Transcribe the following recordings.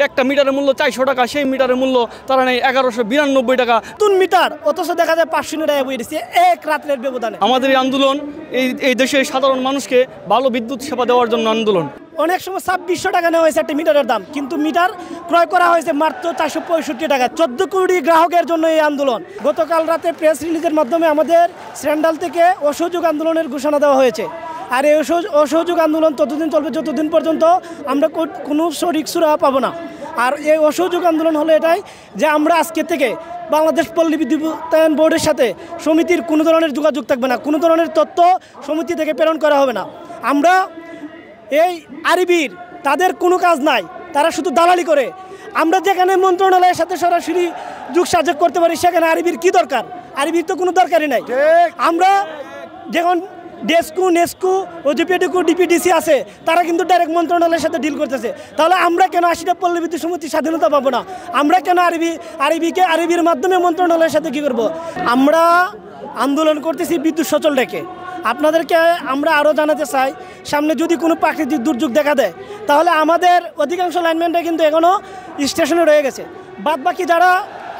একটা মিটারের মূল্য 400 টাকা, সেই মিটারের মূল্য তারা নেয় 1192 টাকা। নতুন মিটার অথচ দেখা যায় 500 টাকা বই দিচ্ছে এক রাতের ব্যবধানে। আমাদের এই আন্দোলন এই দেশের সাধারণ মানুষকে ভালো বিদ্যুৎ সেবা দেওয়ার জন্য আন্দোলন। অনেক সময় 2600 টাকা নেওয়া হয়েছে একটা মিটারের দাম, কিন্তু মিটার ক্রয় করা হয়েছে মাত্র 465 টাকা। 14 কোটি গ্রাহকের জন্য এই আন্দোলন। গতকাল রাতে প্রেস রিলিজের মাধ্যমে আমাদের স্যান্ডাল থেকে অসহযোগ আন্দোলনের ঘোষণা দেওয়া হয়েছে। আর এই অসহযোগ আন্দোলন ততদিন চলবে যতদিন পর্যন্ত আমরা কোনো শরিক সুরা পাবো না। আর এই অসহযোগ আন্দোলন হলো এটাই যে আমরা আজকে থেকে বাংলাদেশ পল্লী বিদ্যুতায়ন বোর্ডের সাথে সমিতির কোনো ধরনের যোগাযোগ থাকবে না, কোনো ধরনের তথ্য সমিতি থেকে প্রেরণ করা হবে না। আমরা এই আরবির তাদের কোনো কাজ নাই, তারা শুধু দালালি করে। আমরা যেখানে মন্ত্রণালয়ের সাথে সরাসরি যোগাযোগ করতে পারি সেখানে আরবির কি দরকার? আরবির তো কোনো দরকারই নাই। আমরা যখন ডেস্কু নেস্কু ওজিপিডিকু ডিপিডিসি আছে তারা কিন্তু ডাইরেক্ট মন্ত্রণালয়ের সাথে ডিল করতেছে। তাহলে আমরা কেন 80টা পল্লী বিদ্যুৎ সমিতির স্বাধীনতা পাবো না? আমরা কেন আরবির মাধ্যমে মন্ত্রণালয়ের সাথে কি করব? আমরা আন্দোলন করতেছি বিদ্যুৎ সচল রেখে। আপনাদেরকে আমরা আরও জানাতে চাই, সামনে যদি কোনো প্রাকৃতিক দুর্যোগ দেখা দেয় তাহলে আমাদের অধিকাংশ লাইনম্যানরা কিন্তু এখনও স্টেশনে রয়ে গেছে। বাদবাকি যারা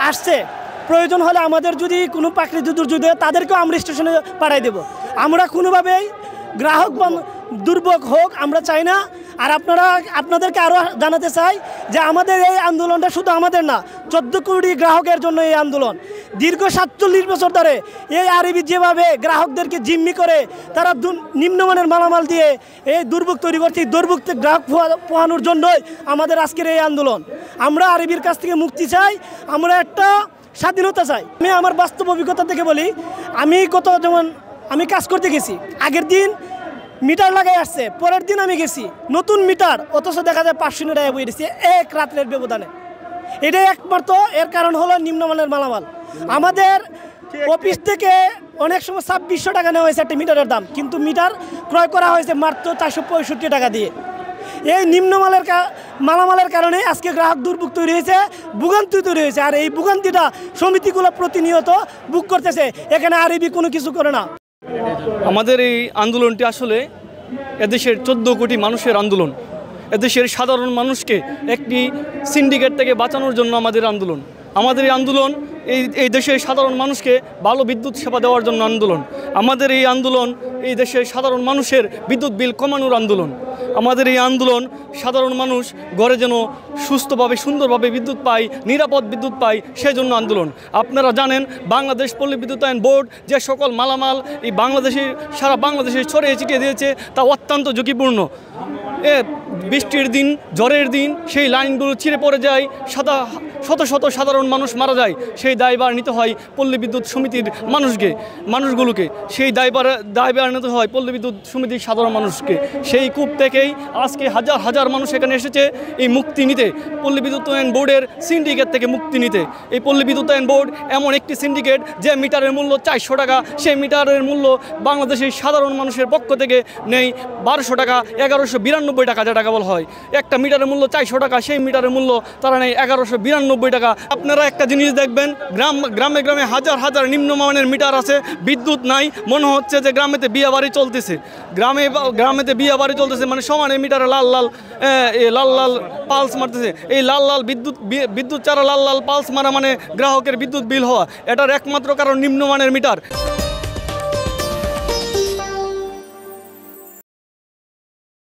আসছে প্রয়োজন হলে আমাদের যদি কোনো প্রাকৃতিক দুর্যোগ দেয় তাদেরকেও আমরা স্টেশনে পাঠাই দেব। আমরা কোনোভাবেই গ্রাহক দুর্ভোগ হোক আমরা চাই না। আর আপনাদেরকে আরও জানাতে চাই যে আমাদের এই আন্দোলনটা শুধু আমাদের না, 14 কোটি গ্রাহকের জন্য এই আন্দোলন। দীর্ঘ 47 বছর ধরে এই আরবি যেভাবে গ্রাহকদেরকে জিম্মি করে তারা নিম্নমানের মালামাল দিয়ে এই দুর্ভোগ তৈরি করছে, এই দুর্ভোগ গ্রাহক পোহানোর জন্যই আমাদের আজকের এই আন্দোলন। আমরা আরবির কাছ থেকে মুক্তি চাই, আমরা একটা স্বাধীনতা চাই। আমি আমার বাস্তব অভিজ্ঞতা থেকে বলি, আমি কাজ করতে গেছি, আগের দিন মিটার লাগাই আসছে, পরের দিন আমি গেছি নতুন মিটার, অথচ দেখা যায় 500 টাকা বই দিচ্ছে এক রাতের ব্যবধানে। এটাই একমাত্র এর কারণ হলো নিম্নমানের মালামাল। আমাদের অফিস থেকে অনেক সময় 2600 টাকা নেওয়া হয়েছে একটা মিটারের দাম, কিন্তু মিটার ক্রয় করা হয়েছে মাত্র 465 টাকা দিয়ে। এই মালামালের কারণে আজকে গ্রাহক দুর্ভোগ তৈরি হয়েছে, ভোগান্তি তৈরি হয়েছে। আর এই ভোগান্তিটা সমিতিগুলো প্রতিনিয়ত বুক করতেছে, এখানে আরবি কোনো কিছু করে না। আমাদের এই আন্দোলনটি আসলে এদেশের 14 কোটি মানুষের আন্দোলন। এদেশের সাধারণ মানুষকে একটি সিন্ডিকেট থেকে বাঁচানোর জন্য আমাদের আন্দোলন। আমাদের এই আন্দোলন এই দেশের সাধারণ মানুষকে ভালো বিদ্যুৎ সেবা দেওয়ার জন্য আন্দোলন। আমাদের এই আন্দোলন এই দেশের সাধারণ মানুষের বিদ্যুৎ বিল কমানোর আন্দোলন। আমাদের এই আন্দোলন সাধারণ মানুষ ঘরে যেন সুস্থভাবে সুন্দরভাবে বিদ্যুৎ পায়, নিরাপদ বিদ্যুৎ পায়, সেই জন্য আন্দোলন। আপনারা জানেন বাংলাদেশ পল্লী বিদ্যুতায়ন বোর্ড যে সকল মালামাল এই সারা বাংলাদেশে ছড়িয়ে ছিটিয়ে দিয়েছে তা অত্যন্ত ঝুঁকিপূর্ণ। বৃষ্টির দিন, ঝড়ের দিন সেই লাইনগুলো ছিঁড়ে পড়ে যায়, শত শত সাধারণ মানুষ মারা যায়। সেই দায়ভার নিতে হয় পল্লী বিদ্যুৎ সমিতির মানুষগুলোকে, সেই দায়ভার নিতে হয় পল্লী বিদ্যুৎ সমিতির সাধারণ মানুষকে। সেই কূপ থেকেই আজকে হাজার হাজার মানুষ এখানে এসেছে এই মুক্তি নিতে, পল্লী বিদ্যুতায়ন বোর্ডের সিন্ডিকেট থেকে মুক্তি নিতে। এই পল্লী বিদ্যুতায়ন বোর্ড এমন একটি সিন্ডিকেট যে মিটারের মূল্য 400 টাকা, সেই মিটারের মূল্য বাংলাদেশের সাধারণ মানুষের পক্ষ থেকে নেই 1200 টাকা, 1192 টাকা যেটাকে বলা হয়। একটা মিটারের মূল্য 400 টাকা, সেই মিটারের মূল্য তারা নেয় 1192 টাকা। আপনারা একটা জিনিস দেখবেন, গ্রামে গ্রামে হাজার হাজার নিম্নমানের মিটার আছে, বিদ্যুৎ নাই। মনে হচ্ছে যে গ্রামেতে বিয়ে বাড়ি চলতেছে, গ্রামেতে বিয়ে বাড়ি চলতেছে, মানে সমানে মিটারে লাল লাল পালস মারতেছে। এই লাল লাল বিদ্যুৎ ছাড়া লাল লাল পালস মারা মানে গ্রাহকের বিদ্যুৎ বিল হওয়া, এটার একমাত্র কারণ নিম্নমানের মিটার।